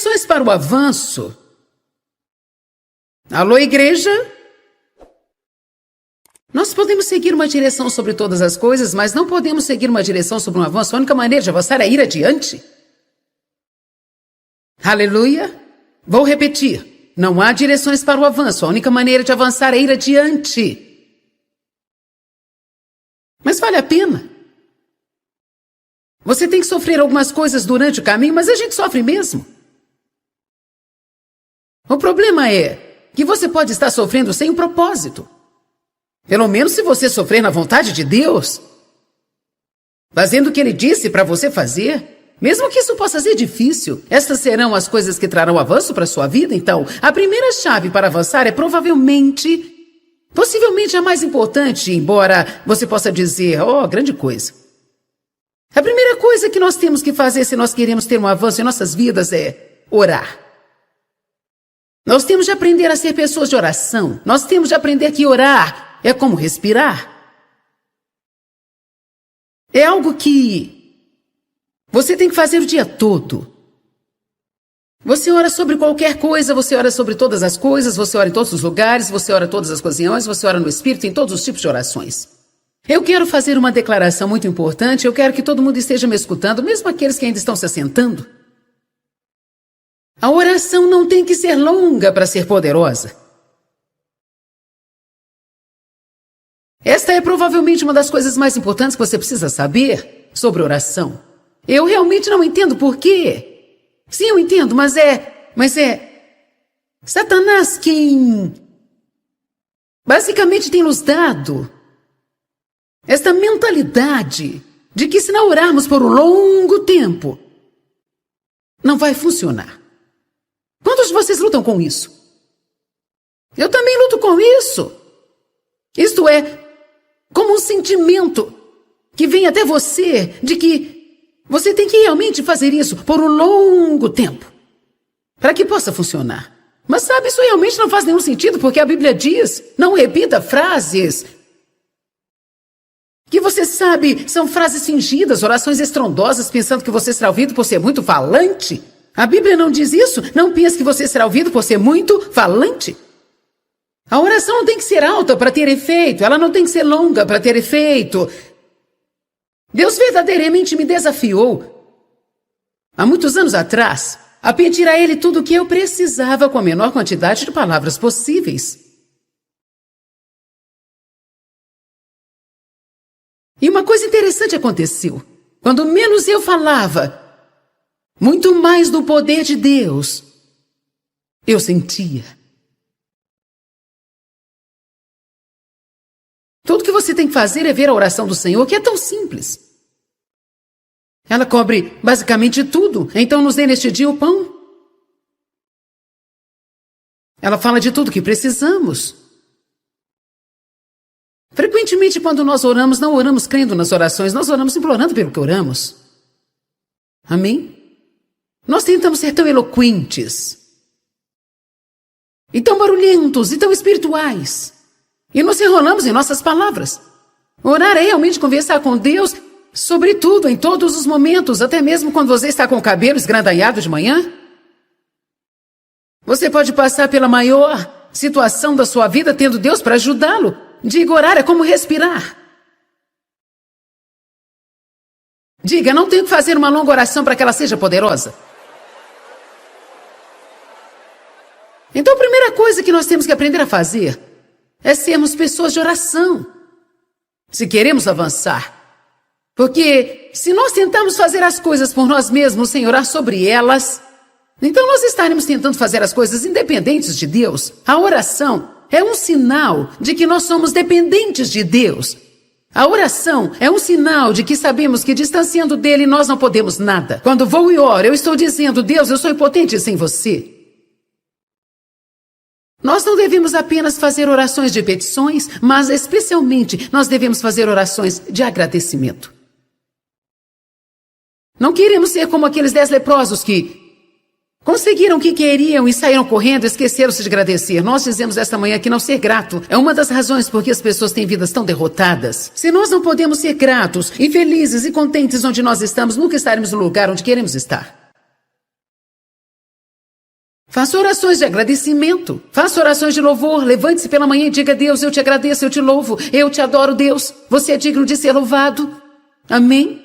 direções para o avanço. Alô, igreja? Nós podemos seguir uma direção sobre todas as coisas, mas não podemos seguir uma direção sobre um avanço. A única maneira de avançar é ir adiante. Aleluia! Vou repetir. Não há direções para o avanço. A única maneira de avançar é ir adiante. Mas vale a pena. Você tem que sofrer algumas coisas durante o caminho, mas a gente sofre mesmo. O problema é que você pode estar sofrendo sem um propósito. Pelo menos se você sofrer na vontade de Deus, fazendo o que Ele disse para você fazer, mesmo que isso possa ser difícil, estas serão as coisas que trarão avanço para a sua vida. Então, a primeira chave para avançar é possivelmente a mais importante, embora você possa dizer, grande coisa. A primeira coisa que nós temos que fazer se nós queremos ter um avanço em nossas vidas é orar. Nós temos de aprender a ser pessoas de oração. Nós temos de aprender que orar é como respirar. É algo que você tem que fazer o dia todo. Você ora sobre qualquer coisa, você ora sobre todas as coisas, você ora em todos os lugares, você ora em todas as ocasiões, você ora no Espírito, em todos os tipos de orações. Eu quero fazer uma declaração muito importante, eu quero que todo mundo esteja me escutando, mesmo aqueles que ainda estão se assentando. A oração não tem que ser longa para ser poderosa. Esta é provavelmente uma das coisas mais importantes que você precisa saber sobre oração. Eu realmente não entendo por quê. Sim, eu entendo, mas é Satanás quem basicamente tem nos dado esta mentalidade de que se não orarmos por um longo tempo, não vai funcionar. Quantos de vocês lutam com isso? Eu também luto com isso. Isto é, como um sentimento que vem até você de que você tem que realmente fazer isso por um longo tempo para que possa funcionar. Mas sabe, isso realmente não faz nenhum sentido, porque a Bíblia diz, não repita frases que você sabe são frases fingidas, orações estrondosas, pensando que você será ouvido por ser muito falante. A Bíblia não diz isso. Não pense que você será ouvido por ser muito falante. A oração não tem que ser alta para ter efeito. Ela não tem que ser longa para ter efeito. Deus verdadeiramente me desafiou, há muitos anos atrás, a pedir a Ele tudo o que eu precisava com a menor quantidade de palavras possíveis. E uma coisa interessante aconteceu. Quando menos eu falava, muito mais do poder de Deus eu sentia. Tudo que você tem que fazer é ver a oração do Senhor, que é tão simples. Ela cobre basicamente tudo. Então nos dê neste dia o pão. Ela fala de tudo que precisamos. Frequentemente, quando nós oramos, não oramos crendo nas orações, nós oramos implorando pelo que oramos. Amém? Nós tentamos ser tão eloquentes, e tão barulhentos, e tão espirituais, e nos enrolamos em nossas palavras. Orar é realmente conversar com Deus sobre tudo, em todos os momentos, até mesmo quando você está com o cabelo esgrandanhado de manhã. Você pode passar pela maior situação da sua vida tendo Deus para ajudá-lo. Diga, orar é como respirar. Diga, não tenho que fazer uma longa oração para que ela seja poderosa. Então a primeira coisa que nós temos que aprender a fazer é sermos pessoas de oração, se queremos avançar. Porque se nós tentarmos fazer as coisas por nós mesmos sem orar sobre elas, então nós estaremos tentando fazer as coisas independentes de Deus. A oração é um sinal de que nós somos dependentes de Deus. A oração é um sinal de que sabemos que distanciando dele nós não podemos nada. Quando vou e oro, eu estou dizendo, Deus, eu sou impotente sem você. Nós não devemos apenas fazer orações de petições, mas especialmente nós devemos fazer orações de agradecimento. Não queremos ser como aqueles 10 leprosos que conseguiram o que queriam e saíram correndo e esqueceram-se de agradecer. Nós dizemos esta manhã que não ser grato é uma das razões por que as pessoas têm vidas tão derrotadas. Se nós não podemos ser gratos e felizes e contentes onde nós estamos, nunca estaremos no lugar onde queremos estar. Faça orações de agradecimento. Faça orações de louvor. Levante-se pela manhã e diga: Deus, eu te agradeço, eu te louvo, eu te adoro, Deus. Você é digno de ser louvado. Amém?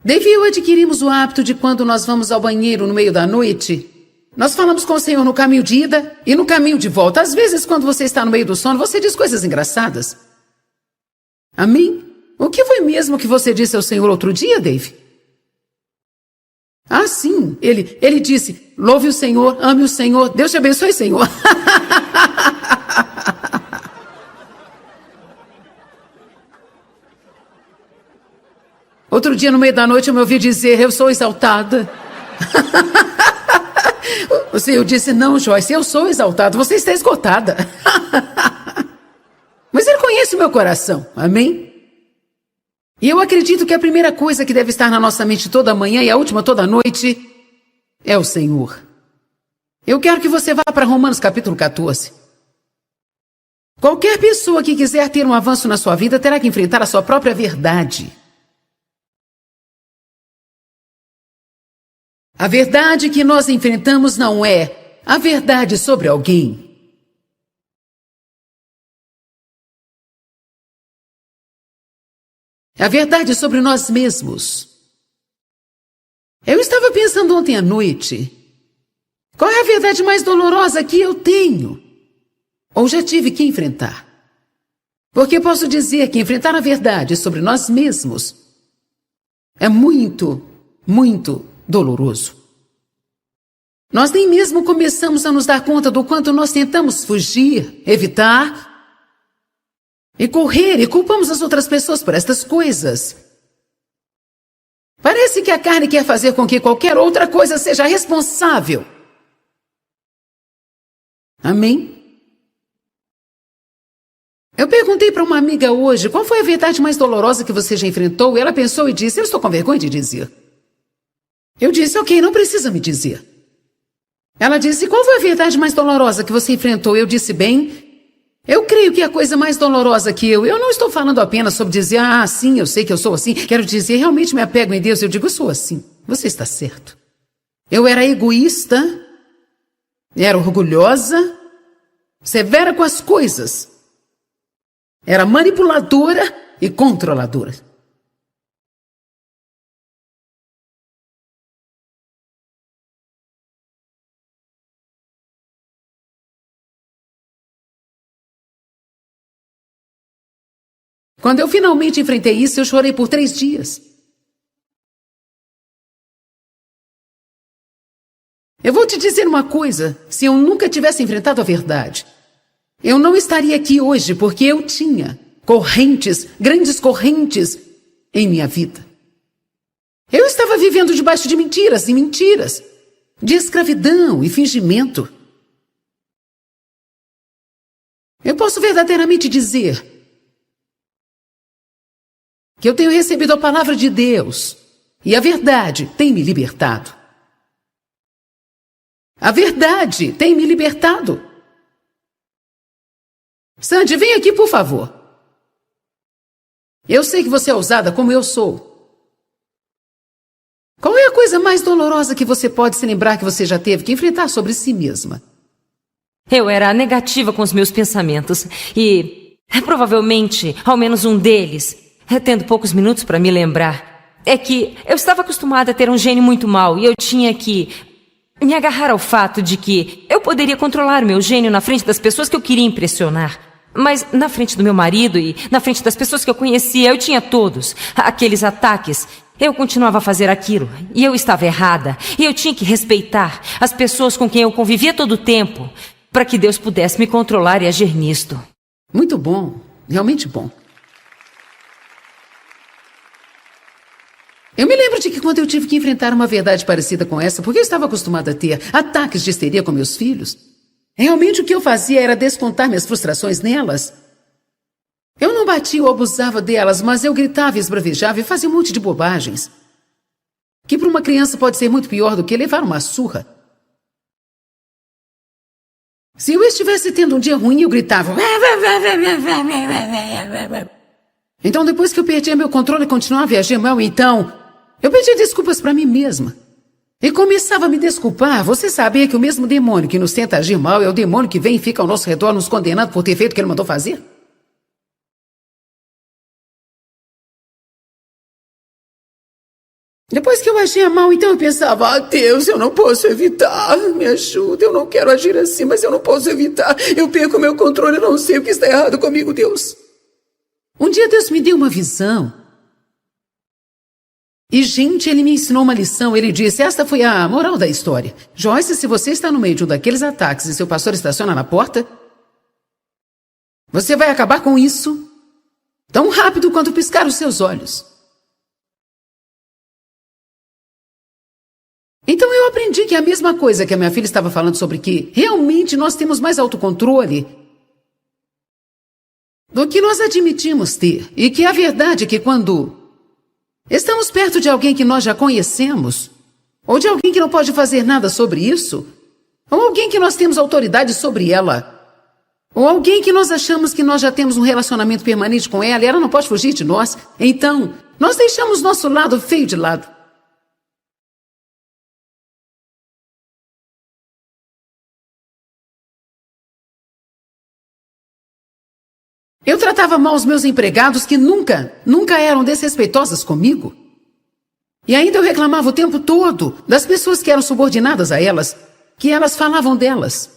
Dave e eu adquirimos o hábito de quando nós vamos ao banheiro no meio da noite, nós falamos com o Senhor no caminho de ida e no caminho de volta. Às vezes, quando você está no meio do sono, você diz coisas engraçadas. Amém? O que foi mesmo que você disse ao Senhor outro dia, Dave? Ah, sim. Ele disse: louve o Senhor, ame o Senhor, Deus te abençoe, Senhor. Outro dia, no meio da noite, eu me ouvi dizer: eu sou exaltada. O Senhor disse: não, Joyce, eu sou exaltado, você está esgotada. Mas Ele conhece o meu coração, amém? E eu acredito que a primeira coisa que deve estar na nossa mente toda manhã e a última toda noite é o Senhor. Eu quero que você vá para Romanos capítulo 14. Qualquer pessoa que quiser ter um avanço na sua vida terá que enfrentar a sua própria verdade. A verdade que nós enfrentamos não é a verdade sobre alguém. A verdade sobre nós mesmos. Eu estava pensando ontem à noite, qual é a verdade mais dolorosa que eu tenho? Ou já tive que enfrentar? Porque posso dizer que enfrentar a verdade sobre nós mesmos é muito, muito doloroso. Nós nem mesmo começamos a nos dar conta do quanto nós tentamos fugir, evitar e correr e culpamos as outras pessoas por estas coisas. Parece que a carne quer fazer com que qualquer outra coisa seja responsável. Amém? Eu perguntei para uma amiga hoje qual foi a verdade mais dolorosa que você já enfrentou, e ela pensou e disse: eu estou com vergonha de dizer. Eu disse: ok, não precisa me dizer. Ela disse: qual foi a verdade mais dolorosa que você enfrentou? Eu disse: bem, eu creio que a coisa mais dolorosa que eu não estou falando apenas sobre dizer: ah, sim, eu sei que eu sou assim. Quero dizer, realmente me apego em Deus. Eu digo: eu sou assim. Você está certo. Eu era egoísta, era orgulhosa, severa com as coisas. Era manipuladora e controladora. Quando eu finalmente enfrentei isso, eu chorei por 3 dias. Eu vou te dizer uma coisa: se eu nunca tivesse enfrentado a verdade, eu não estaria aqui hoje, porque eu tinha correntes, grandes correntes em minha vida. Eu estava vivendo debaixo de mentiras e mentiras, de escravidão e fingimento. Eu posso verdadeiramente dizer que eu tenho recebido a palavra de Deus e a verdade tem me libertado. A verdade tem me libertado. Sandy, vem aqui, por favor. Eu sei que você é ousada como eu sou. Qual é a coisa mais dolorosa que você pode se lembrar que você já teve que enfrentar sobre si mesma? Eu era negativa com os meus pensamentos e, provavelmente, ao menos um deles, tendo poucos minutos para me lembrar, é que eu estava acostumada a ter um gênio muito mau e eu tinha que me agarrar ao fato de que eu poderia controlar meu gênio na frente das pessoas que eu queria impressionar. Mas na frente do meu marido e na frente das pessoas que eu conhecia, eu tinha todos aqueles ataques. Eu continuava a fazer aquilo e eu estava errada. E eu tinha que respeitar as pessoas com quem eu convivia todo o tempo para que Deus pudesse me controlar e agir nisto. Muito bom, realmente bom. Eu me lembro de que quando eu tive que enfrentar uma verdade parecida com essa, porque eu estava acostumada a ter ataques de histeria com meus filhos, realmente o que eu fazia era descontar minhas frustrações nelas. Eu não batia ou abusava delas, mas eu gritava e esbravejava e fazia um monte de bobagens, que para uma criança pode ser muito pior do que levar uma surra. Se eu estivesse tendo um dia ruim, eu gritava. Então, depois que eu perdia meu controle e continuava a agir mal, então eu pedia desculpas para mim mesma. e começava a me desculpar. Você sabia que o mesmo demônio que nos tenta agir mal é o demônio que vem e fica ao nosso redor nos condenando por ter feito o que ele mandou fazer? Depois que eu agia mal, então eu pensava, Deus, eu não posso evitar, me ajuda, eu não quero agir assim, mas eu não posso evitar, eu perco meu controle, eu não sei o que está errado comigo, Deus. Um dia Deus me deu uma visão. E, gente, ele me ensinou uma lição. Ele disse, esta foi a moral da história. Joyce, se você está no meio de um daqueles ataques e seu pastor estaciona na porta, você vai acabar com isso tão rápido quanto piscar os seus olhos. Então eu aprendi que é a mesma coisa que a minha filha estava falando sobre que realmente nós temos mais autocontrole do que nós admitimos ter. E que a verdade é que quando estamos perto de alguém que nós já conhecemos, ou de alguém que não pode fazer nada sobre isso, ou alguém que nós temos autoridade sobre ela, ou alguém que nós achamos que nós já temos um relacionamento permanente com ela e ela não pode fugir de nós, então nós deixamos nosso lado feio de lado. Eu tratava mal os meus empregados que nunca eram desrespeitosos comigo. E ainda eu reclamava o tempo todo das pessoas que eram subordinadas a elas, que elas falavam delas.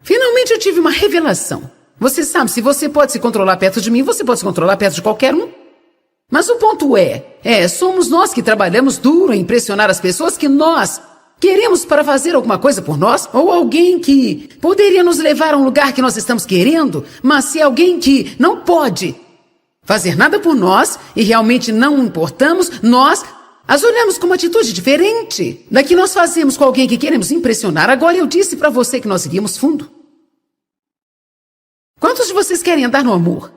Finalmente eu tive uma revelação. Você sabe, se você pode se controlar perto de mim, você pode se controlar perto de qualquer um. Mas o ponto somos nós que trabalhamos duro em impressionar as pessoas que nós queremos para fazer alguma coisa por nós, ou alguém que poderia nos levar a um lugar que nós estamos querendo, mas se alguém que não pode fazer nada por nós e realmente não importamos, nós as olhamos com uma atitude diferente da que nós fazemos com alguém que queremos impressionar. Agora eu disse para você que nós iríamos fundo. Quantos de vocês querem andar no amor?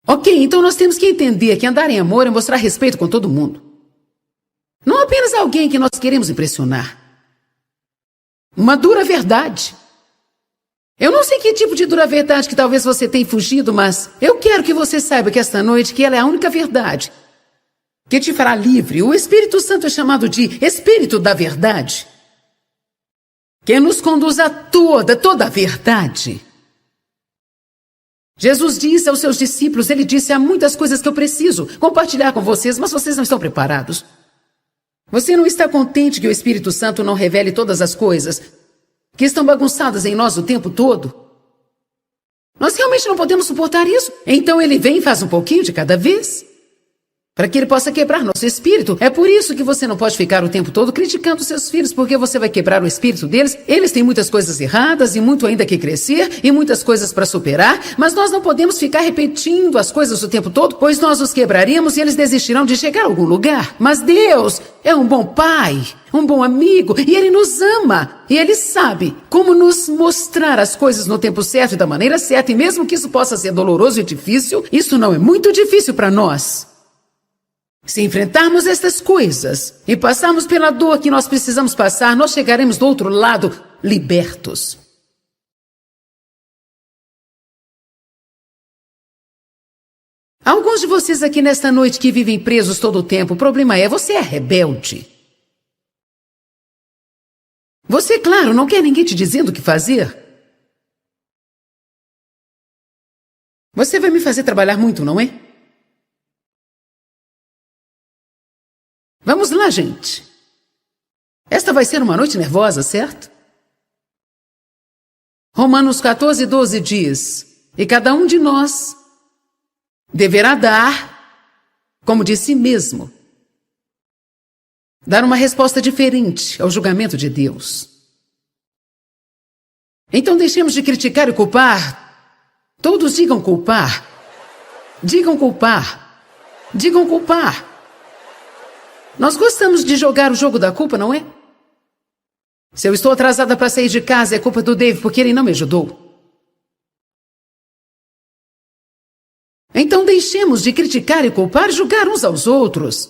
Ok, então nós temos que entender que andar em amor é mostrar respeito com todo mundo. Não apenas alguém que nós queremos impressionar. Uma dura verdade. Eu não sei que tipo de dura verdade que talvez você tenha fugido, mas eu quero que você saiba que esta noite que ela é a única verdade que te fará livre. O Espírito Santo é chamado de Espírito da Verdade, que nos conduz a toda a verdade. Jesus disse aos seus discípulos, ele disse, há muitas coisas que eu preciso compartilhar com vocês, mas vocês não estão preparados. Você não está contente que o Espírito Santo não revele todas as coisas que estão bagunçadas em nós o tempo todo? Nós realmente não podemos suportar isso. Então ele vem e faz um pouquinho de cada vez, para que ele possa quebrar nosso espírito. É por isso que você não pode ficar o tempo todo criticando seus filhos, porque você vai quebrar o espírito deles. Eles têm muitas coisas erradas e muito ainda que crescer e muitas coisas para superar, mas nós não podemos ficar repetindo as coisas o tempo todo, pois nós os quebraremos e eles desistirão de chegar a algum lugar. Mas Deus é um bom pai, um bom amigo, e Ele nos ama. E Ele sabe como nos mostrar as coisas no tempo certo e da maneira certa, e mesmo que isso possa ser doloroso e difícil, isso não é muito difícil para nós. Se enfrentarmos estas coisas e passarmos pela dor que nós precisamos passar, nós chegaremos do outro lado libertos. Alguns de vocês aqui nesta noite que vivem presos todo o tempo, o problema é, você é rebelde. Você, claro, não quer ninguém te dizendo o que fazer. Você vai me fazer trabalhar muito, não é? Vamos lá, gente. Esta vai ser uma noite nervosa, certo? Romanos 14:12 diz, e cada um de nós deverá dar, como de si mesmo, dar uma resposta diferente ao julgamento de Deus. Então deixemos de criticar e culpar. Todos digam culpar. Digam culpar. Digam culpar. Nós gostamos de jogar o jogo da culpa, não é? Se eu estou atrasada para sair de casa, é culpa do Dave porque ele não me ajudou. Então deixemos de criticar e culpar e julgar uns aos outros.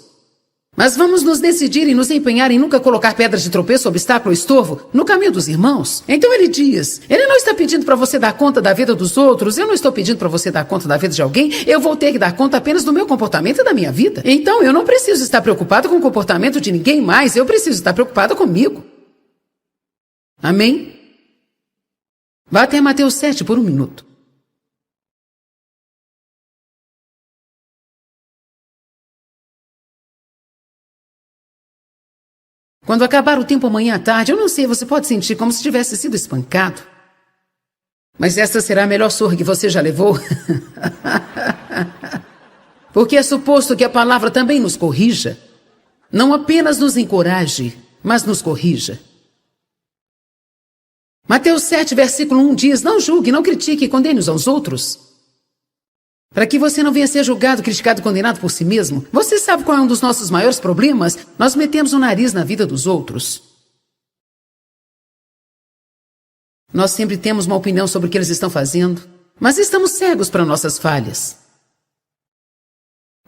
Mas vamos nos decidir e nos empenhar em nunca colocar pedras de tropeço, obstáculo ou estorvo no caminho dos irmãos. Então ele diz, ele não está pedindo para você dar conta da vida dos outros, eu não estou pedindo para você dar conta da vida de alguém, eu vou ter que dar conta apenas do meu comportamento e da minha vida. Então eu não preciso estar preocupado com o comportamento de ninguém mais, eu preciso estar preocupado comigo. Amém? Vá até Mateus 7 por um minuto. Quando acabar o tempo amanhã à tarde, eu não sei, você pode sentir como se tivesse sido espancado. Mas essa será a melhor surra que você já levou. Porque é suposto que a palavra também nos corrija. Não apenas nos encoraje, mas nos corrija. Mateus 7, versículo 1 diz, não julgue, não critique e condene uns aos outros. Para que você não venha ser julgado, criticado e condenado por si mesmo. Você sabe qual é um dos nossos maiores problemas? Nós metemos o nariz na vida dos outros. Nós sempre temos uma opinião sobre o que eles estão fazendo, mas estamos cegos para nossas falhas.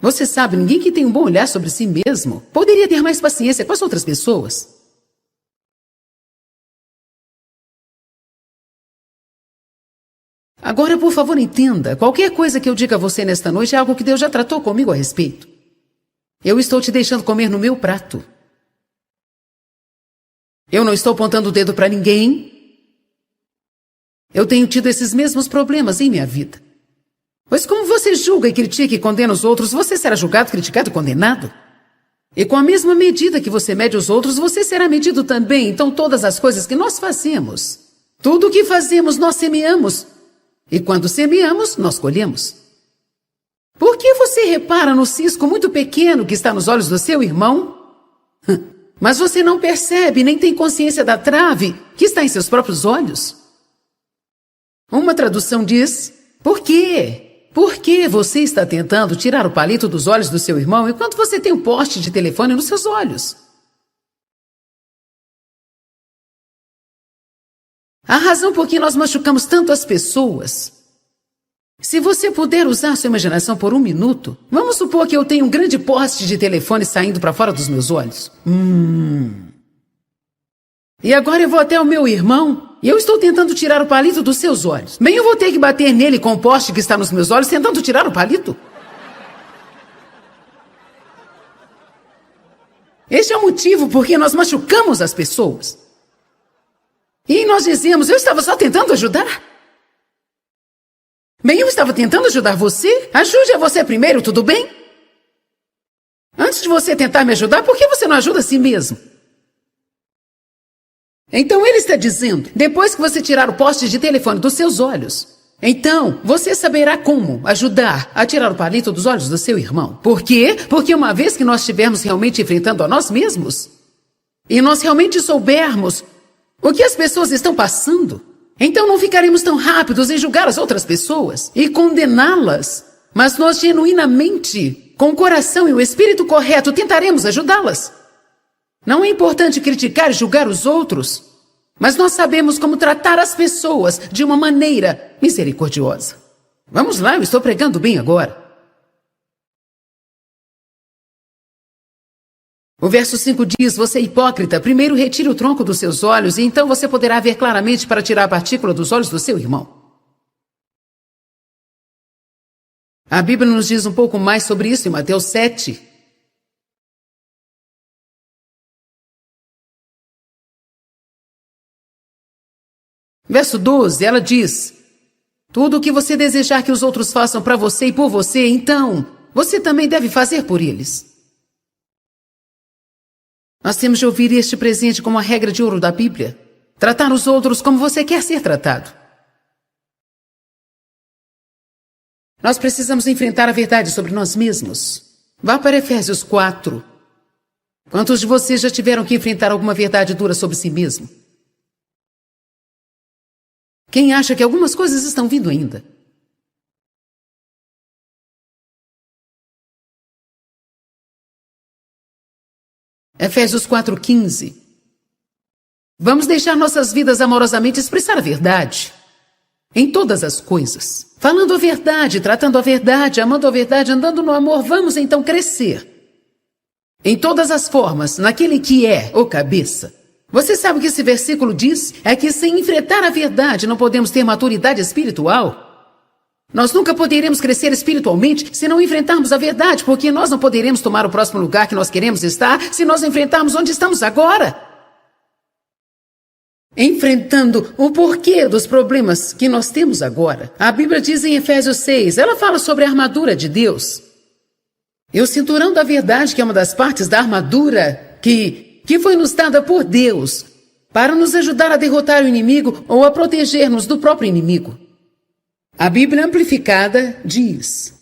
Você sabe, ninguém que tem um bom olhar sobre si mesmo poderia ter mais paciência com as outras pessoas. Agora, por favor, entenda, qualquer coisa que eu diga a você nesta noite é algo que Deus já tratou comigo a respeito. Eu estou te deixando comer no meu prato. Eu não estou apontando o dedo para ninguém. Eu tenho tido esses mesmos problemas em minha vida. Pois como você julga e critica e condena os outros, você será julgado, criticado e condenado. E com a mesma medida que você mede os outros, você será medido também. Então todas as coisas que nós fazemos, tudo o que fazemos, nós semeamos. E quando semeamos, nós colhemos. Por que você repara no cisco muito pequeno que está nos olhos do seu irmão? Mas você não percebe, nem tem consciência da trave que está em seus próprios olhos? Uma tradução diz, por quê? Por que você está tentando tirar o palito dos olhos do seu irmão enquanto você tem um poste de telefone nos seus olhos? A razão por que nós machucamos tanto as pessoas. Se você puder usar sua imaginação por um minuto, vamos supor que eu tenho um grande poste de telefone saindo para fora dos meus olhos. E agora eu vou até o meu irmão e eu estou tentando tirar o palito dos seus olhos. Bem, eu vou ter que bater nele com o poste que está nos meus olhos tentando tirar o palito? Este é o motivo por que nós machucamos as pessoas. E nós dizemos, eu estava só tentando ajudar. Bem, eu estava tentando ajudar você. Ajude a você primeiro, tudo bem? Antes de você tentar me ajudar, por que você não ajuda a si mesmo? Então ele está dizendo, depois que você tirar o poste de telefone dos seus olhos, então você saberá como ajudar a tirar o palito dos olhos do seu irmão. Por quê? Porque uma vez que nós estivermos realmente enfrentando a nós mesmos, e nós realmente soubermos o que as pessoas estão passando, então não ficaremos tão rápidos em julgar as outras pessoas e condená-las, mas nós genuinamente, com o coração e o espírito correto, tentaremos ajudá-las. Não é importante criticar e julgar os outros, mas nós sabemos como tratar as pessoas de uma maneira misericordiosa. Vamos lá, eu estou pregando bem agora. O verso 5 diz, você hipócrita, primeiro retire o tronco dos seus olhos e então você poderá ver claramente para tirar a partícula dos olhos do seu irmão. A Bíblia nos diz um pouco mais sobre isso em Mateus 7. Verso 12, ela diz, tudo o que você desejar que os outros façam para você e por você, então você também deve fazer por eles. Nós temos de ouvir este presente como a regra de ouro da Bíblia. Tratar os outros como você quer ser tratado. Nós precisamos enfrentar a verdade sobre nós mesmos. Vá para Efésios 4. Quantos de vocês já tiveram que enfrentar alguma verdade dura sobre si mesmo? Quem acha que algumas coisas estão vindo ainda? Efésios 4:15. Vamos deixar nossas vidas amorosamente expressar a verdade. Em todas as coisas. Falando a verdade, tratando a verdade, amando a verdade, andando no amor, vamos então crescer. em todas as formas, naquele que é o cabeça. Você sabe o que esse versículo diz? É que sem enfrentar a verdade não podemos ter maturidade espiritual. Nós nunca poderemos crescer espiritualmente se não enfrentarmos a verdade, porque nós não poderemos tomar o próximo lugar que nós queremos estar se nós enfrentarmos onde estamos agora. Enfrentando o porquê dos problemas que nós temos agora. A Bíblia diz em Efésios 6, ela fala sobre a armadura de Deus. E o cinturão da verdade, que é uma das partes da armadura que foi nos dada por Deus para nos ajudar a derrotar o inimigo ou a proteger-nos do próprio inimigo. A Bíblia Amplificada diz,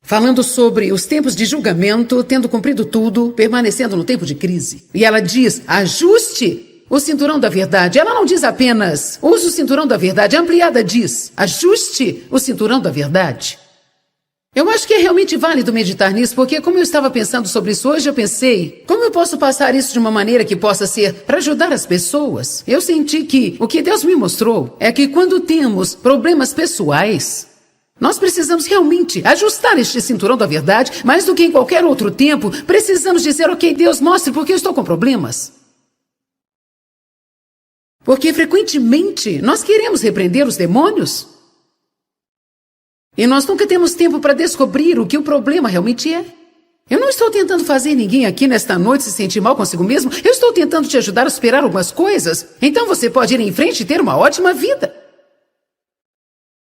falando sobre os tempos de julgamento, tendo cumprido tudo, permanecendo no tempo de crise. E ela diz, ajuste o cinturão da verdade. Ela não diz apenas, use o cinturão da verdade. A ampliada diz, ajuste o cinturão da verdade. Eu acho que é realmente válido meditar nisso, porque como eu estava pensando sobre isso hoje, eu pensei, como eu posso passar isso de uma maneira que possa ser para ajudar as pessoas? Eu senti que o que Deus me mostrou é que quando temos problemas pessoais, nós precisamos realmente ajustar este cinturão da verdade, mais do que em qualquer outro tempo, precisamos dizer, ok, Deus, mostre porque eu estou com problemas. Porque frequentemente nós queremos repreender os demônios e nós nunca temos tempo para descobrir o que o problema realmente é. Eu não estou tentando fazer ninguém aqui nesta noite se sentir mal consigo mesmo. Eu estou tentando te ajudar a superar algumas coisas. Então você pode ir em frente e ter uma ótima vida.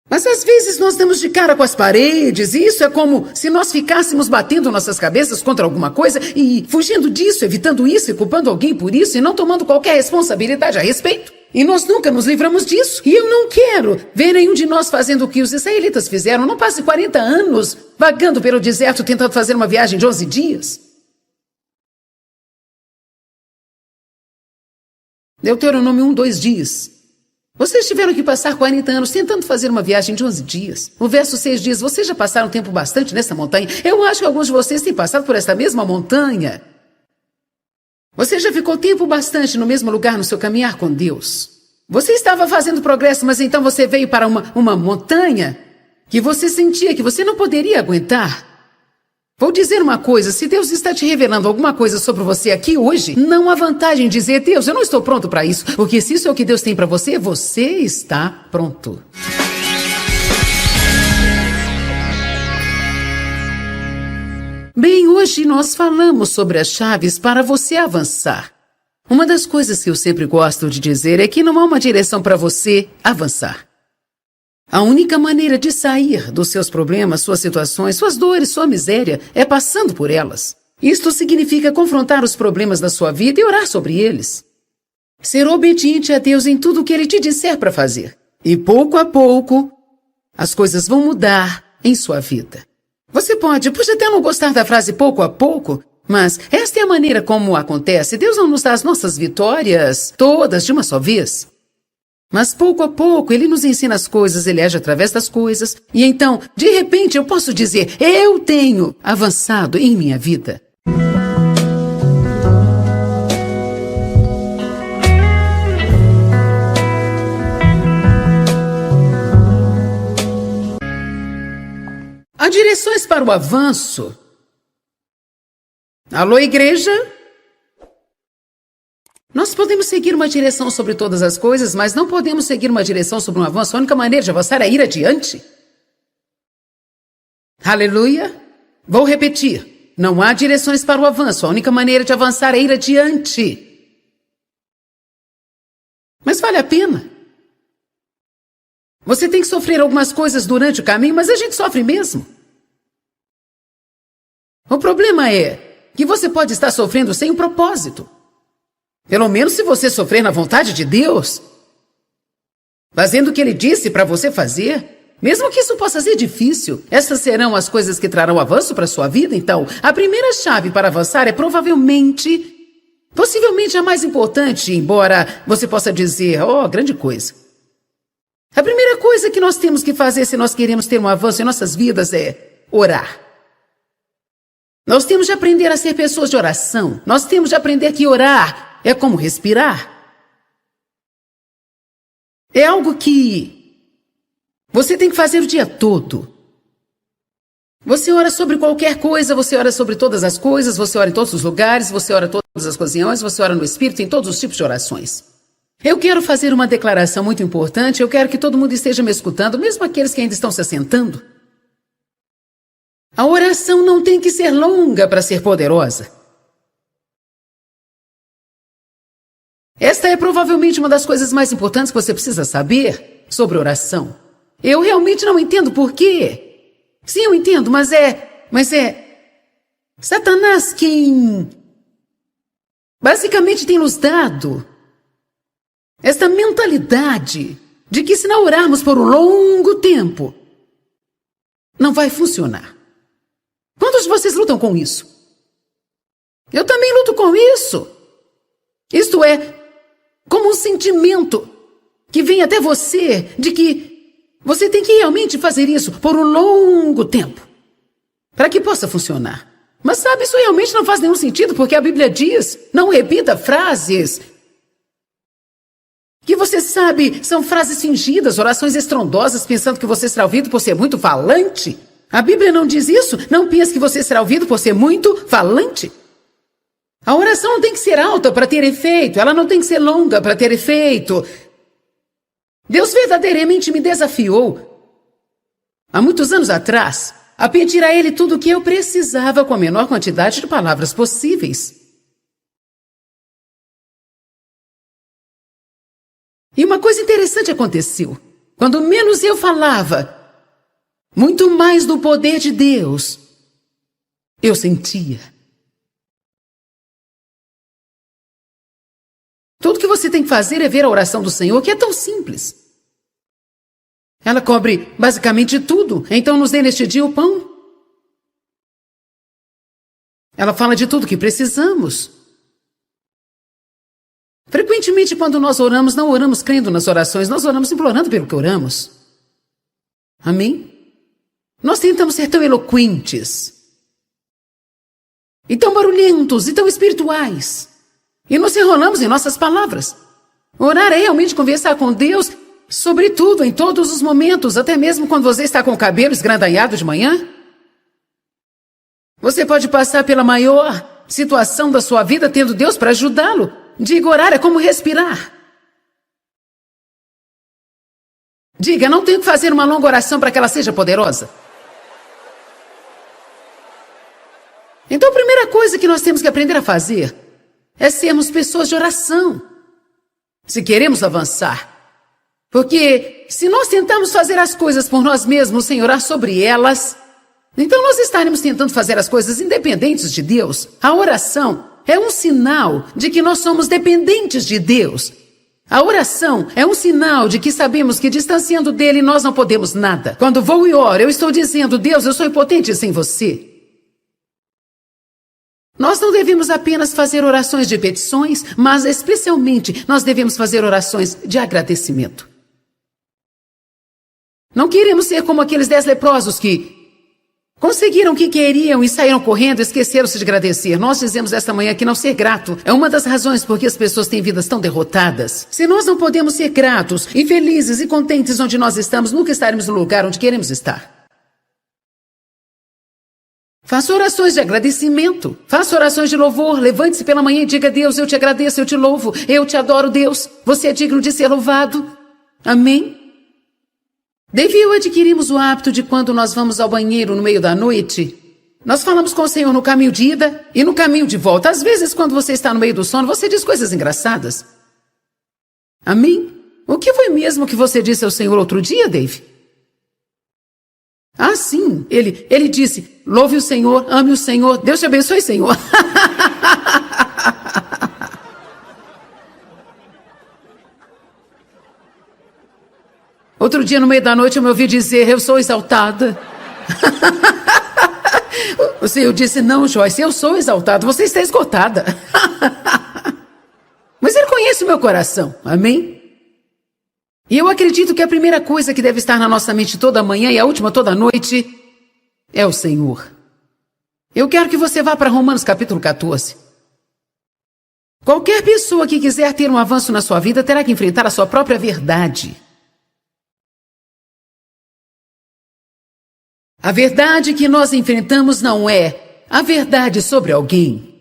Mas às vezes nós damos de cara com as paredes e isso é como se nós ficássemos batendo nossas cabeças contra alguma coisa e fugindo disso, evitando isso e culpando alguém por isso e não tomando qualquer responsabilidade a respeito. E nós nunca nos livramos disso. E eu não quero ver nenhum de nós fazendo o que os israelitas fizeram. Não passe 40 anos vagando pelo deserto tentando fazer uma viagem de 11 dias. Deuteronômio 1:2 diz, vocês tiveram que passar 40 anos tentando fazer uma viagem de 11 dias. O verso 6 diz, vocês já passaram tempo bastante nessa montanha. Eu acho que alguns de vocês têm passado por esta mesma montanha. Você já ficou tempo bastante no mesmo lugar no seu caminhar com Deus. Você estava fazendo progresso, mas então você veio para uma montanha que você sentia que você não poderia aguentar. Vou dizer uma coisa, se Deus está te revelando alguma coisa sobre você aqui hoje, não há vantagem em dizer, Deus, eu não estou pronto para isso, porque se isso é o que Deus tem para você, você está pronto. Bem, hoje nós falamos sobre as chaves para você avançar. Uma das coisas que eu sempre gosto de dizer é que não há uma direção para você avançar. A única maneira de sair dos seus problemas, suas situações, suas dores, sua miséria, é passando por elas. Isto significa confrontar os problemas da sua vida e orar sobre eles. Ser obediente a Deus em tudo o que Ele te disser para fazer. E pouco a pouco, as coisas vão mudar em sua vida. Você pode até não gostar da frase pouco a pouco, mas esta é a maneira como acontece. Deus não nos dá as nossas vitórias todas de uma só vez. Mas pouco a pouco Ele nos ensina as coisas, Ele age através das coisas. E então, de repente, eu posso dizer, eu tenho avançado em minha vida. Há direções para o avanço. Alô, igreja? Nós podemos seguir uma direção sobre todas as coisas, mas não podemos seguir uma direção sobre um avanço. A única maneira de avançar é ir adiante. Aleluia. Vou repetir. Não há direções para o avanço. A única maneira de avançar é ir adiante. Mas vale a pena. Você tem que sofrer algumas coisas durante o caminho, mas a gente sofre mesmo. O problema é que você pode estar sofrendo sem um propósito. Pelo menos se você sofrer na vontade de Deus, fazendo o que Ele disse para você fazer, mesmo que isso possa ser difícil, essas serão as coisas que trarão avanço para a sua vida. Então, a primeira chave para avançar é possivelmente a mais importante, embora você possa dizer, grande coisa. A primeira coisa que nós temos que fazer se nós queremos ter um avanço em nossas vidas é orar. Nós temos de aprender a ser pessoas de oração. Nós temos de aprender que orar é como respirar. É algo que você tem que fazer o dia todo. Você ora sobre qualquer coisa, você ora sobre todas as coisas, você ora em todos os lugares, você ora todas as ocasiões, você ora no Espírito, em todos os tipos de orações. Eu quero fazer uma declaração muito importante, eu quero que todo mundo esteja me escutando, mesmo aqueles que ainda estão se assentando. A oração não tem que ser longa para ser poderosa. Esta é provavelmente uma das coisas mais importantes que você precisa saber sobre oração. Eu realmente não entendo por quê. Sim, eu entendo, mas é Satanás quem basicamente tem nos dado esta mentalidade de que se não orarmos por um longo tempo, não vai funcionar. Quantos de vocês lutam com isso? Eu também luto com isso. Isto é, como um sentimento que vem até você de que você tem que realmente fazer isso por um longo tempo para que possa funcionar. Mas sabe, isso realmente não faz nenhum sentido, porque a Bíblia diz, não repita frases que você sabe são frases fingidas, orações estrondosas, pensando que você será ouvido por ser muito falante. A Bíblia não diz isso. Não pense que você será ouvido por ser muito falante. A oração não tem que ser alta para ter efeito. Ela não tem que ser longa para ter efeito. Deus verdadeiramente me desafiou, há muitos anos atrás, a pedir a Ele tudo o que eu precisava com a menor quantidade de palavras possíveis. E uma coisa interessante aconteceu. Quando menos eu falava, muito mais do poder de Deus eu sentia. Tudo que você tem que fazer é ver a oração do Senhor, que é tão simples. Ela cobre basicamente tudo. Então nos dê neste dia o pão. Ela fala de tudo que precisamos. Frequentemente, quando nós oramos, não oramos crendo nas orações, nós oramos implorando pelo que oramos. Amém? Nós tentamos ser tão eloquentes, e tão barulhentos, e tão espirituais, e nos enrolamos em nossas palavras. Orar é realmente conversar com Deus sobre tudo, em todos os momentos, até mesmo quando você está com o cabelo esgrandanhado de manhã. Você pode passar pela maior situação da sua vida tendo Deus para ajudá-lo. Diga, orar é como respirar. Diga, não tenho que fazer uma longa oração para que ela seja poderosa. Então a primeira coisa que nós temos que aprender a fazer é sermos pessoas de oração, se queremos avançar. Porque se nós tentarmos fazer as coisas por nós mesmos sem orar sobre elas, então nós estaremos tentando fazer as coisas independentes de Deus. A oração é um sinal de que nós somos dependentes de Deus. A oração é um sinal de que sabemos que distanciando dele nós não podemos nada. Quando vou e oro, eu estou dizendo, Deus, eu sou impotente sem você. Nós não devemos apenas fazer orações de petições, mas especialmente nós devemos fazer orações de agradecimento. Não queremos ser como aqueles 10 leprosos que conseguiram o que queriam e saíram correndo, esqueceram-se de agradecer. Nós dizemos esta manhã que não ser grato é uma das razões por que as pessoas têm vidas tão derrotadas. Se nós não podemos ser gratos e felizes e contentes onde nós estamos, nunca estaremos no lugar onde queremos estar. Faça orações de agradecimento. Faça orações de louvor. Levante-se pela manhã e diga, Deus, eu te agradeço, eu te louvo, eu te adoro, Deus. Você é digno de ser louvado. Amém? Dave e eu adquirimos o hábito de quando nós vamos ao banheiro no meio da noite, nós falamos com o Senhor no caminho de ida e no caminho de volta. Às vezes, quando você está no meio do sono, você diz coisas engraçadas. Amém? O que foi mesmo que você disse ao Senhor outro dia, Dave? Ah, sim. Ele disse, louve o Senhor, ame o Senhor, Deus te abençoe, Senhor. Outro dia, no meio da noite, eu me ouvi dizer, eu sou exaltada. O Senhor disse, não, Joyce, eu sou exaltada, você está esgotada. Mas Ele conhece o meu coração, amém? E eu acredito que a primeira coisa que deve estar na nossa mente toda manhã e a última toda noite é o Senhor. Eu quero que você vá para Romanos capítulo 14. Qualquer pessoa que quiser ter um avanço na sua vida terá que enfrentar a sua própria verdade. A verdade que nós enfrentamos não é a verdade sobre alguém.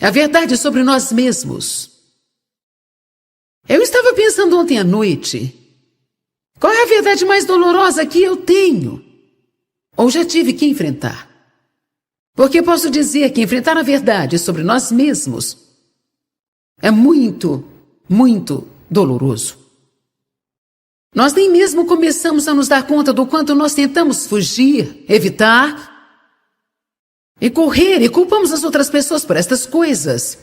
A verdade sobre nós mesmos. Eu estava pensando ontem à noite. Qual é a verdade mais dolorosa que eu tenho? Ou já tive que enfrentar? Porque posso dizer que enfrentar a verdade sobre nós mesmos é muito, muito doloroso. Nós nem mesmo começamos a nos dar conta do quanto nós tentamos fugir, evitar e correr e culpamos as outras pessoas por estas coisas.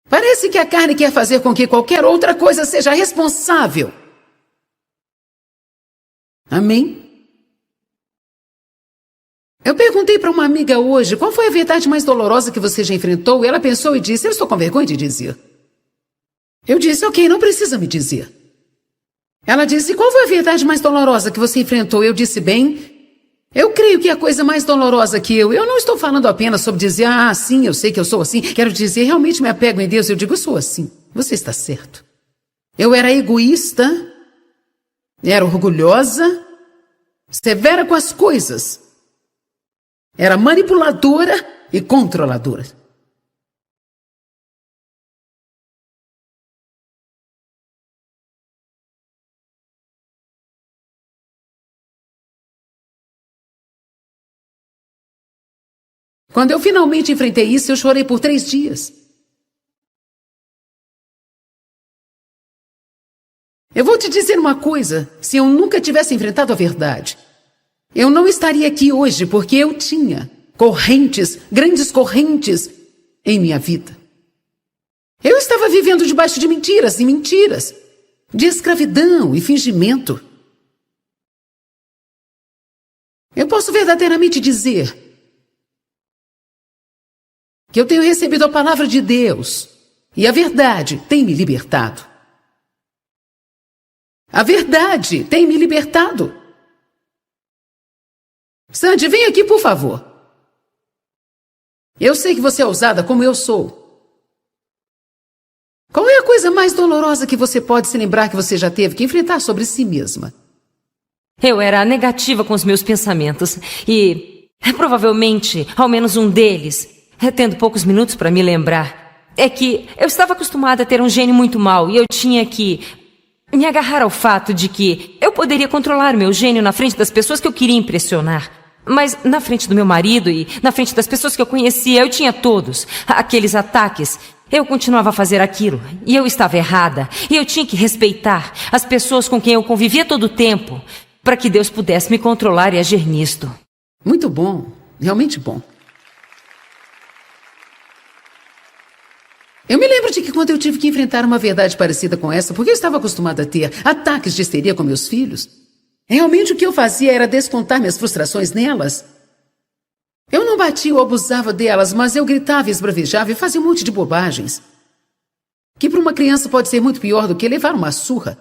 Parece que a carne quer fazer com que qualquer outra coisa seja responsável. Amém? Eu perguntei para uma amiga hoje qual foi a verdade mais dolorosa que você já enfrentou e ela pensou e disse, eu estou com vergonha de dizer. Eu disse, ok, não precisa me dizer. Ela disse, qual foi a verdade mais dolorosa que você enfrentou? Eu disse, bem, eu creio que a coisa mais dolorosa que eu não estou falando apenas sobre dizer, sim, eu sei que eu sou assim. Quero dizer, realmente me apego em Deus. Eu digo, eu sou assim. Você está certo. Eu era egoísta, era orgulhosa, severa com as coisas. Era manipuladora e controladora. Quando eu finalmente enfrentei isso, eu chorei por 3 dias. Eu vou te dizer uma coisa, se eu nunca tivesse enfrentado a verdade, eu não estaria aqui hoje porque eu tinha correntes, grandes correntes em minha vida. Eu estava vivendo debaixo de mentiras e mentiras, de escravidão e fingimento. Eu posso verdadeiramente dizer que eu tenho recebido a palavra de Deus e a verdade tem me libertado. A verdade tem me libertado. Sandy, vem aqui, por favor. Eu sei que você é ousada como eu sou. Qual é a coisa mais dolorosa que você pode se lembrar que você já teve que enfrentar sobre si mesma? Eu era negativa com os meus pensamentos e, provavelmente, ao menos um deles, tendo poucos minutos para me lembrar, é que eu estava acostumada a ter um gênio muito mau e eu tinha que me agarrar ao fato de que eu poderia controlar meu gênio na frente das pessoas que eu queria impressionar. Mas na frente do meu marido e na frente das pessoas que eu conhecia, eu tinha todos aqueles ataques. Eu continuava a fazer aquilo e eu estava errada. E eu tinha que respeitar as pessoas com quem eu convivia todo o tempo para que Deus pudesse me controlar e agir nisto. Muito bom, realmente bom. Eu me lembro de que quando eu tive que enfrentar uma verdade parecida com essa, porque eu estava acostumada a ter ataques de histeria com meus filhos, realmente o que eu fazia era descontar minhas frustrações nelas. Eu não batia ou abusava delas, mas eu gritava e esbravejava e fazia um monte de bobagens. Que para uma criança pode ser muito pior do que levar uma surra.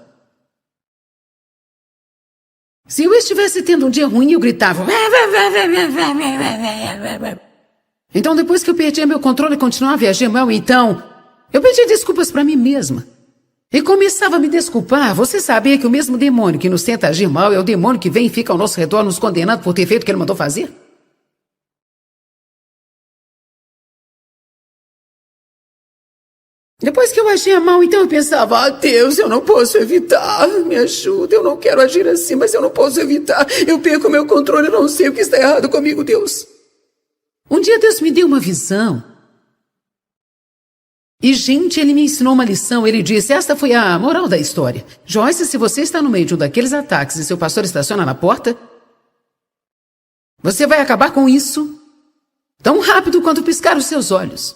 Se eu estivesse tendo um dia ruim, eu gritava. Então depois que eu perdia meu controle e continuava a agir mal, então eu pedia desculpas para mim mesma. E começava a me desculpar. Você sabia que o mesmo demônio que nos tenta agir mal é o demônio que vem e fica ao nosso redor nos condenando por ter feito o que ele mandou fazer? Depois que eu agia mal, então eu pensava, Deus, eu não posso evitar, me ajuda, eu não quero agir assim, mas eu não posso evitar, eu perco meu controle, eu não sei o que está errado comigo, Deus. Um dia Deus me deu uma visão. E, gente, ele me ensinou uma lição. Ele disse, esta foi a moral da história. Joyce, se você está no meio de um daqueles ataques e seu pastor estaciona na porta, você vai acabar com isso tão rápido quanto piscar os seus olhos.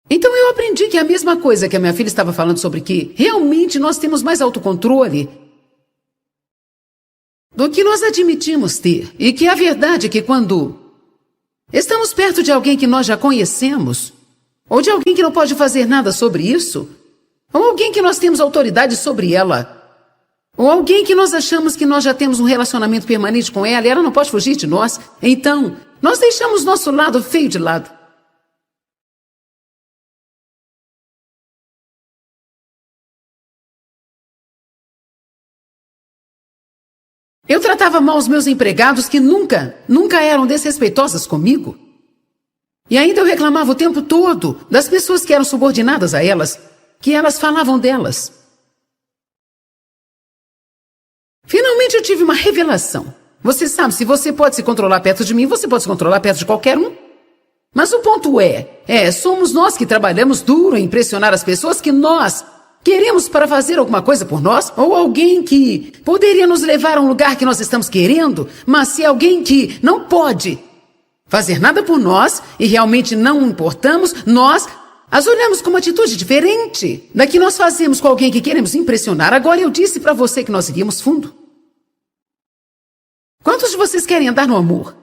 Então eu aprendi que é a mesma coisa que a minha filha estava falando sobre que realmente nós temos mais autocontrole do que nós admitimos ter. E que a verdade é que quando estamos perto de alguém que nós já conhecemos, ou de alguém que não pode fazer nada sobre isso, ou alguém que nós temos autoridade sobre ela, ou alguém que nós achamos que nós já temos um relacionamento permanente com ela e ela não pode fugir de nós, então nós deixamos nosso lado feio de lado. Eu tratava mal os meus empregados que nunca eram desrespeitosas comigo. E ainda eu reclamava o tempo todo das pessoas que eram subordinadas a elas, que elas falavam delas. Finalmente eu tive uma revelação. Você sabe, se você pode se controlar perto de mim, você pode se controlar perto de qualquer um. Mas o ponto somos nós que trabalhamos duro em impressionar as pessoas que nós queremos para fazer alguma coisa por nós, ou alguém que poderia nos levar a um lugar que nós estamos querendo, mas se alguém que não pode fazer nada por nós e realmente não importamos, nós as olhamos com uma atitude diferente da que nós fazemos com alguém que queremos impressionar. Agora eu disse para você que nós iríamos fundo. Quantos de vocês querem andar no amor?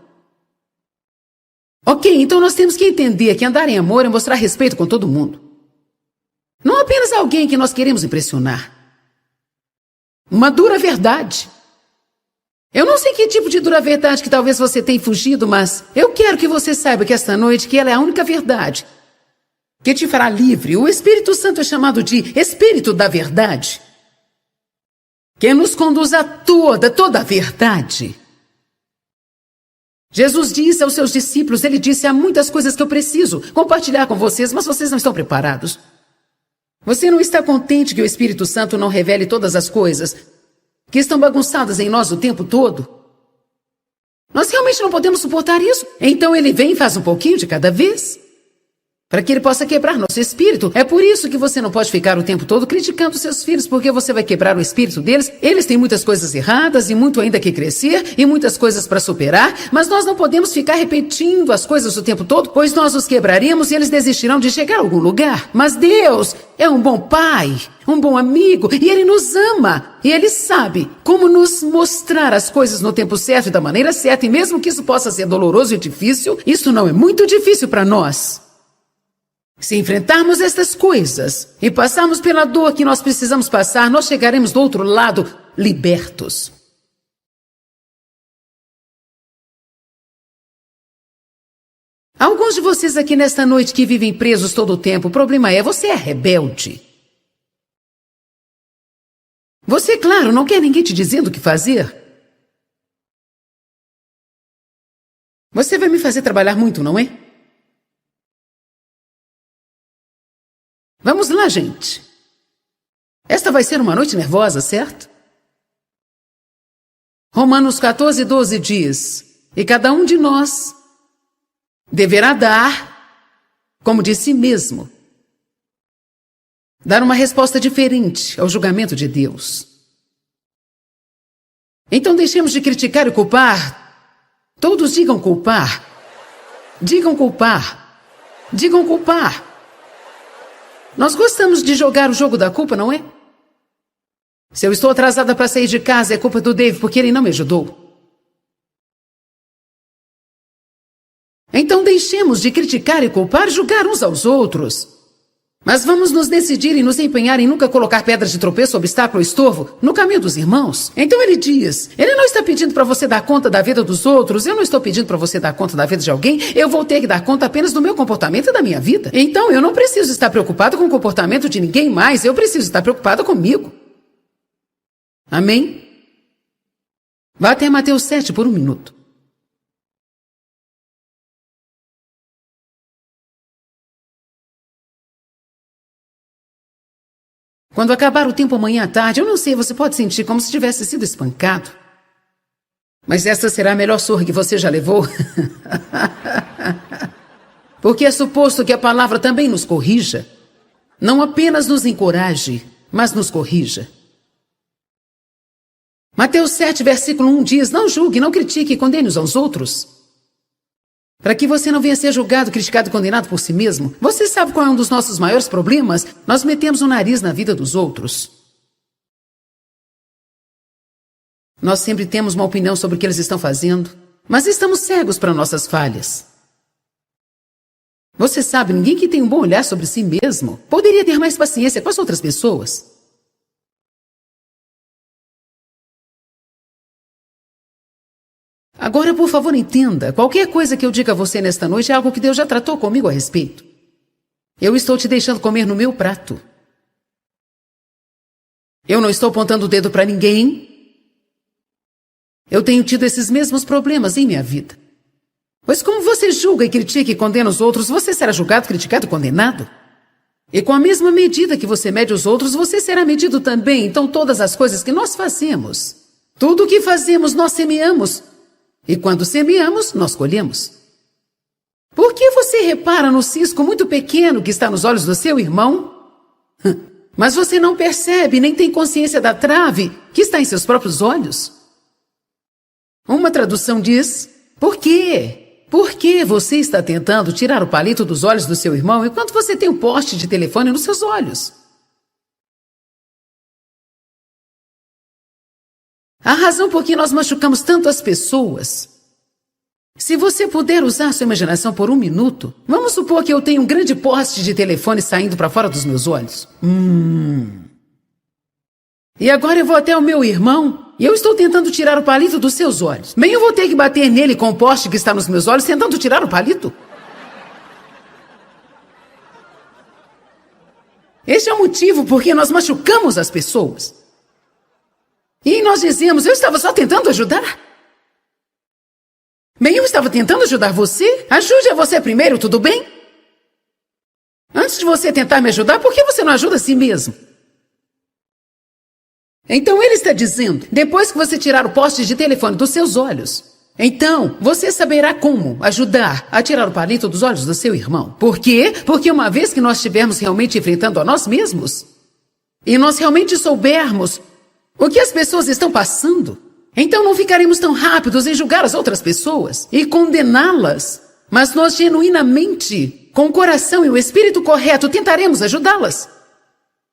Ok, então nós temos que entender que andar em amor é mostrar respeito com todo mundo. Não apenas alguém que nós queremos impressionar. Uma dura verdade. Eu não sei que tipo de dura verdade que talvez você tenha fugido, mas eu quero que você saiba que esta noite que ela é a única verdade que te fará livre. O Espírito Santo é chamado de Espírito da Verdade, que nos conduz a toda a verdade. Jesus disse aos seus discípulos, ele disse, há muitas coisas que eu preciso compartilhar com vocês, mas vocês não estão preparados. Você não está contente que o Espírito Santo não revele todas as coisas que estão bagunçadas em nós o tempo todo? Nós realmente não podemos suportar isso. Então ele vem e faz um pouquinho de cada vez, para que ele possa quebrar nosso espírito. É por isso que você não pode ficar o tempo todo criticando seus filhos, porque você vai quebrar o espírito deles. Eles têm muitas coisas erradas e muito ainda que crescer e muitas coisas para superar, mas nós não podemos ficar repetindo as coisas o tempo todo, pois nós os quebraremos e eles desistirão de chegar a algum lugar. Mas Deus é um bom pai, um bom amigo, e Ele nos ama. E Ele sabe como nos mostrar as coisas no tempo certo e da maneira certa, e mesmo que isso possa ser doloroso e difícil, isso não é muito difícil para nós. Se enfrentarmos estas coisas e passarmos pela dor que nós precisamos passar, nós chegaremos do outro lado libertos. Alguns de vocês aqui nesta noite que vivem presos todo o tempo, o problema é, você é rebelde. Você, claro, não quer ninguém te dizendo o que fazer. Você vai me fazer trabalhar muito, não é? Vamos lá, gente. Esta vai ser uma noite nervosa, certo? Romanos 14:12 diz, e cada um de nós deverá dar, como de si mesmo, dar uma resposta diferente ao julgamento de Deus. Então deixemos de criticar e culpar. Todos digam culpar. Digam culpar. Digam culpar. Nós gostamos de jogar o jogo da culpa, não é? Se eu estou atrasada para sair de casa, é culpa do Dave porque ele não me ajudou. Então deixemos de criticar e culpar, julgar uns aos outros. Mas vamos nos decidir e nos empenhar em nunca colocar pedras de tropeço, obstáculo ou estorvo no caminho dos irmãos. Então ele diz, ele não está pedindo para você dar conta da vida dos outros, eu não estou pedindo para você dar conta da vida de alguém, eu vou ter que dar conta apenas do meu comportamento e da minha vida. Então eu não preciso estar preocupado com o comportamento de ninguém mais, eu preciso estar preocupado comigo. Amém? Vá até Mateus 7 por um minuto. Quando acabar o tempo amanhã à tarde, eu não sei, você pode sentir como se tivesse sido espancado. Mas essa será a melhor surra que você já levou. Porque é suposto que a palavra também nos corrija. Não apenas nos encoraje, mas nos corrija. Mateus 7, versículo 1 diz, não julgue, não critique e condene uns aos outros. Para que você não venha ser julgado, criticado e condenado por si mesmo. Você sabe qual é um dos nossos maiores problemas? Nós metemos o nariz na vida dos outros. Nós sempre temos uma opinião sobre o que eles estão fazendo, mas estamos cegos para nossas falhas. Você sabe, ninguém que tem um bom olhar sobre si mesmo poderia ter mais paciência com as outras pessoas. Agora, por favor, entenda. Qualquer coisa que eu diga a você nesta noite é algo que Deus já tratou comigo a respeito. Eu estou te deixando comer no meu prato. Eu não estou apontando o dedo para ninguém. Eu tenho tido esses mesmos problemas em minha vida. Pois como você julga e critica e condena os outros, você será julgado, criticado e condenado. E com a mesma medida que você mede os outros, você será medido também. Então todas as coisas que nós fazemos, tudo o que fazemos, nós semeamos. E quando semeamos, nós colhemos. Por que você repara no cisco muito pequeno que está nos olhos do seu irmão? Mas você não percebe, nem tem consciência da trave que está em seus próprios olhos? Uma tradução diz, por quê? Por que você está tentando tirar o palito dos olhos do seu irmão enquanto você tem um poste de telefone nos seus olhos? A razão por que nós machucamos tanto as pessoas. Se você puder usar sua imaginação por um minuto, vamos supor que eu tenho um grande poste de telefone saindo para fora dos meus olhos. E agora eu vou até o meu irmão e eu estou tentando tirar o palito dos seus olhos. Bem, eu vou ter que bater nele com o poste que está nos meus olhos tentando tirar o palito. Este é o motivo por que nós machucamos as pessoas. E nós dizemos, eu estava só tentando ajudar. Bem, eu estava tentando ajudar você. Ajude a você primeiro, tudo bem? Antes de você tentar me ajudar, por que você não ajuda a si mesmo? Então ele está dizendo, depois que você tirar o poste de telefone dos seus olhos, então você saberá como ajudar a tirar o palito dos olhos do seu irmão. Por quê? Porque uma vez que nós estivermos realmente enfrentando a nós mesmos, e nós realmente soubermos o que as pessoas estão passando, então não ficaremos tão rápidos em julgar as outras pessoas e condená-las, mas nós genuinamente, com o coração e o espírito correto, tentaremos ajudá-las.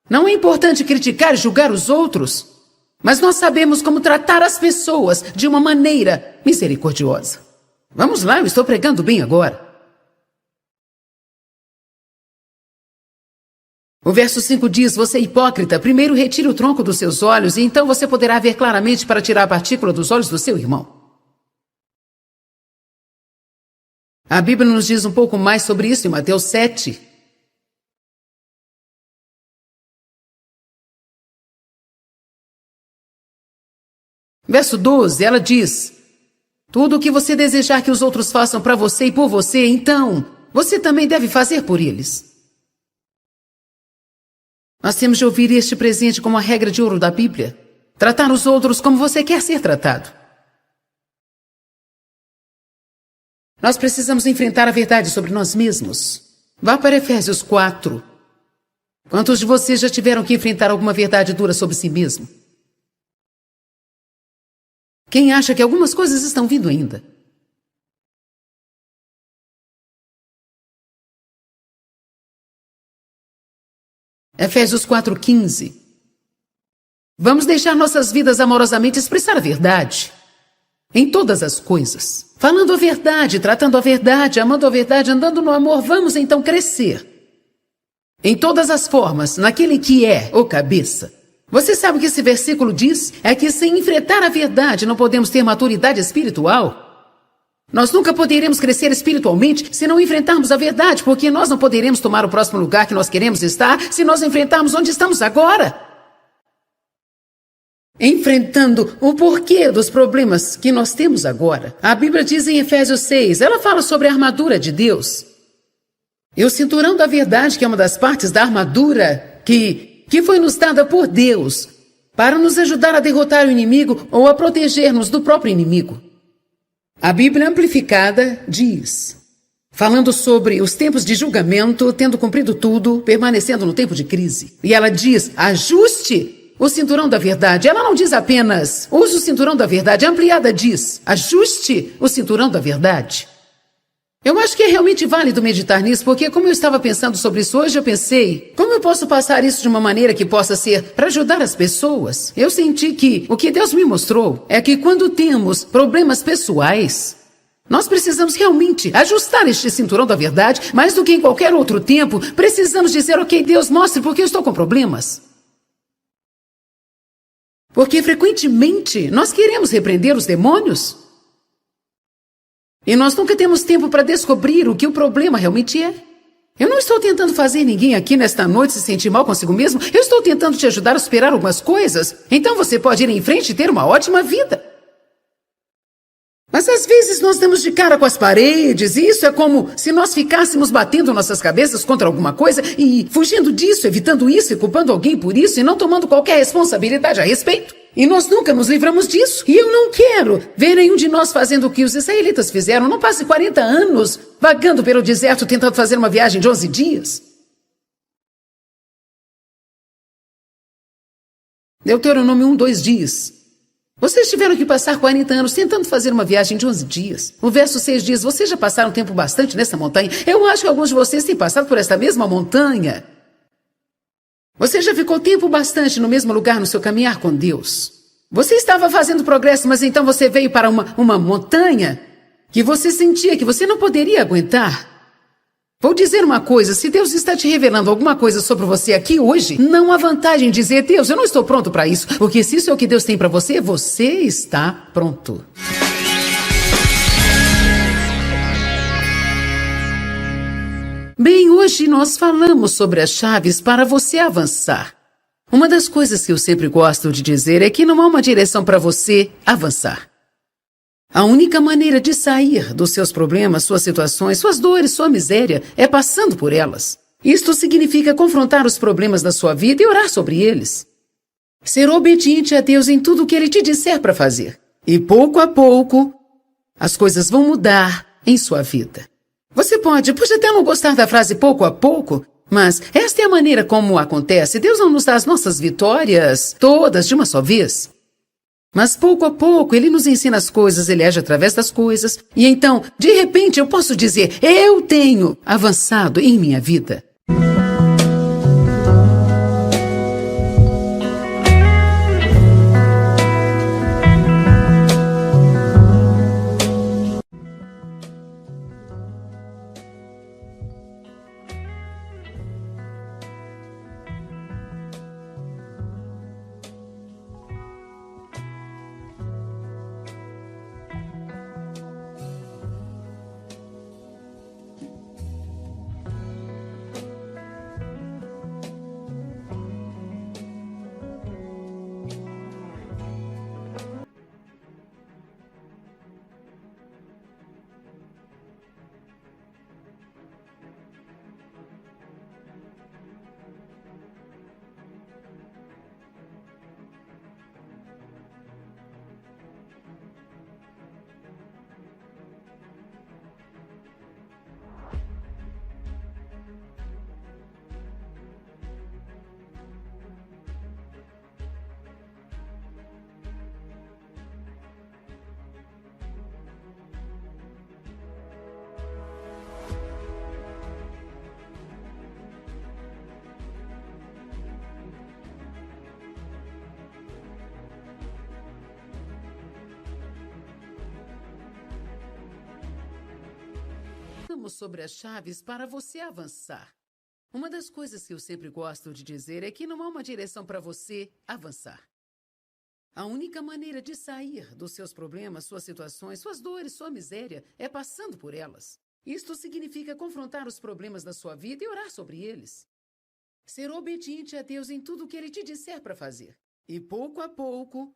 Não é importante criticar e julgar os outros, mas nós sabemos como tratar as pessoas de uma maneira misericordiosa. Vamos lá, eu estou pregando bem agora. O verso 5 diz, você hipócrita, primeiro retire o tronco dos seus olhos e então você poderá ver claramente para tirar a partícula dos olhos do seu irmão. A Bíblia nos diz um pouco mais sobre isso em Mateus 7. Verso 12, ela diz, tudo o que você desejar que os outros façam para você e por você, então, você também deve fazer por eles. Nós temos de ouvir este presente como a regra de ouro da Bíblia. Tratar os outros como você quer ser tratado. Nós precisamos enfrentar a verdade sobre nós mesmos. Vá para Efésios 4. Quantos de vocês já tiveram que enfrentar alguma verdade dura sobre si mesmo? Quem acha que algumas coisas estão vindo ainda? Efésios 4:15. Vamos deixar nossas vidas amorosamente expressar a verdade. Em todas as coisas. Falando a verdade, tratando a verdade, amando a verdade, andando no amor, vamos então crescer. Em todas as formas, naquele que é o cabeça. Você sabe o que esse versículo diz? É que sem enfrentar a verdade não podemos ter maturidade espiritual. Nós nunca poderemos crescer espiritualmente se não enfrentarmos a verdade, porque nós não poderemos tomar o próximo lugar que nós queremos estar se nós enfrentarmos onde estamos agora. Enfrentando o porquê dos problemas que nós temos agora. A Bíblia diz em Efésios 6, ela fala sobre a armadura de Deus. E o cinturão da verdade, que é uma das partes da armadura que foi nos dada por Deus para nos ajudar a derrotar o inimigo ou a proteger-nos do próprio inimigo. A Bíblia Amplificada diz, falando sobre os tempos de julgamento, tendo cumprido tudo, permanecendo no tempo de crise. E ela diz, ajuste o cinturão da verdade. Ela não diz apenas, use o cinturão da verdade. A ampliada diz, ajuste o cinturão da verdade. Eu acho que é realmente válido meditar nisso, porque como eu estava pensando sobre isso hoje, eu pensei, como eu posso passar isso de uma maneira que possa ser para ajudar as pessoas? Eu senti que o que Deus me mostrou é que quando temos problemas pessoais, nós precisamos realmente ajustar este cinturão da verdade, mais do que em qualquer outro tempo, precisamos dizer, ok, Deus, mostre porque eu estou com problemas. Porque frequentemente nós queremos repreender os demônios. E nós nunca temos tempo para descobrir o que o problema realmente é. Eu não estou tentando fazer ninguém aqui nesta noite se sentir mal consigo mesmo. Eu estou tentando te ajudar a superar algumas coisas. Então você pode ir em frente e ter uma ótima vida. Mas às vezes nós damos de cara com as paredes, e isso é como se nós ficássemos batendo nossas cabeças contra alguma coisa e fugindo disso, evitando isso e culpando alguém por isso e não tomando qualquer responsabilidade a respeito. E nós nunca nos livramos disso. E eu não quero ver nenhum de nós fazendo o que os israelitas fizeram. Não passe 40 anos vagando pelo deserto tentando fazer uma viagem de 11 dias. Deuteronômio 1, 2 dias. Vocês tiveram que passar 40 anos tentando fazer uma viagem de 11 dias. O verso 6 diz, vocês já passaram tempo bastante nessa montanha. Eu acho que alguns de vocês têm passado por esta mesma montanha. Você já ficou tempo bastante no mesmo lugar no seu caminhar com Deus. Você estava fazendo progresso, mas então você veio para uma montanha que você sentia que você não poderia aguentar. Vou dizer uma coisa, se Deus está te revelando alguma coisa sobre você aqui hoje, não há vantagem em dizer, Deus, eu não estou pronto para isso, porque se isso é o que Deus tem para você, você está pronto. Bem, hoje nós falamos sobre as chaves para você avançar. Uma das coisas que eu sempre gosto de dizer é que não há uma direção para você avançar. A única maneira de sair dos seus problemas, suas situações, suas dores, sua miséria, é passando por elas. Isto significa confrontar os problemas da sua vida e orar sobre eles. Ser obediente a Deus em tudo o que Ele te disser para fazer. E pouco a pouco, as coisas vão mudar em sua vida. Você pode até não gostar da frase pouco a pouco, mas esta é a maneira como acontece. Deus não nos dá as nossas vitórias todas de uma só vez. Mas pouco a pouco Ele nos ensina as coisas, Ele age através das coisas. E então, de repente, eu posso dizer, eu tenho avançado em minha vida. Sobre as chaves para você avançar. Uma das coisas que eu sempre gosto de dizer é que não há uma direção para você avançar. A única maneira de sair dos seus problemas, suas situações, suas dores, sua miséria, é passando por elas. Isto significa confrontar os problemas da sua vida e orar sobre eles. Ser obediente a Deus em tudo o que Ele te disser para fazer. E pouco a pouco,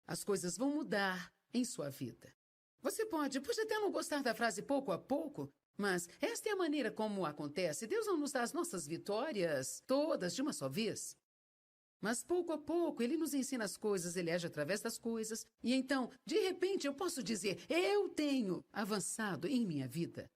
as coisas vão mudar em sua vida. Você pode até não gostar da frase pouco a pouco, mas esta é a maneira como acontece. Deus não nos dá as nossas vitórias todas de uma só vez. Mas pouco a pouco Ele nos ensina as coisas, Ele age através das coisas. E então, de repente, eu posso dizer, eu tenho avançado em minha vida.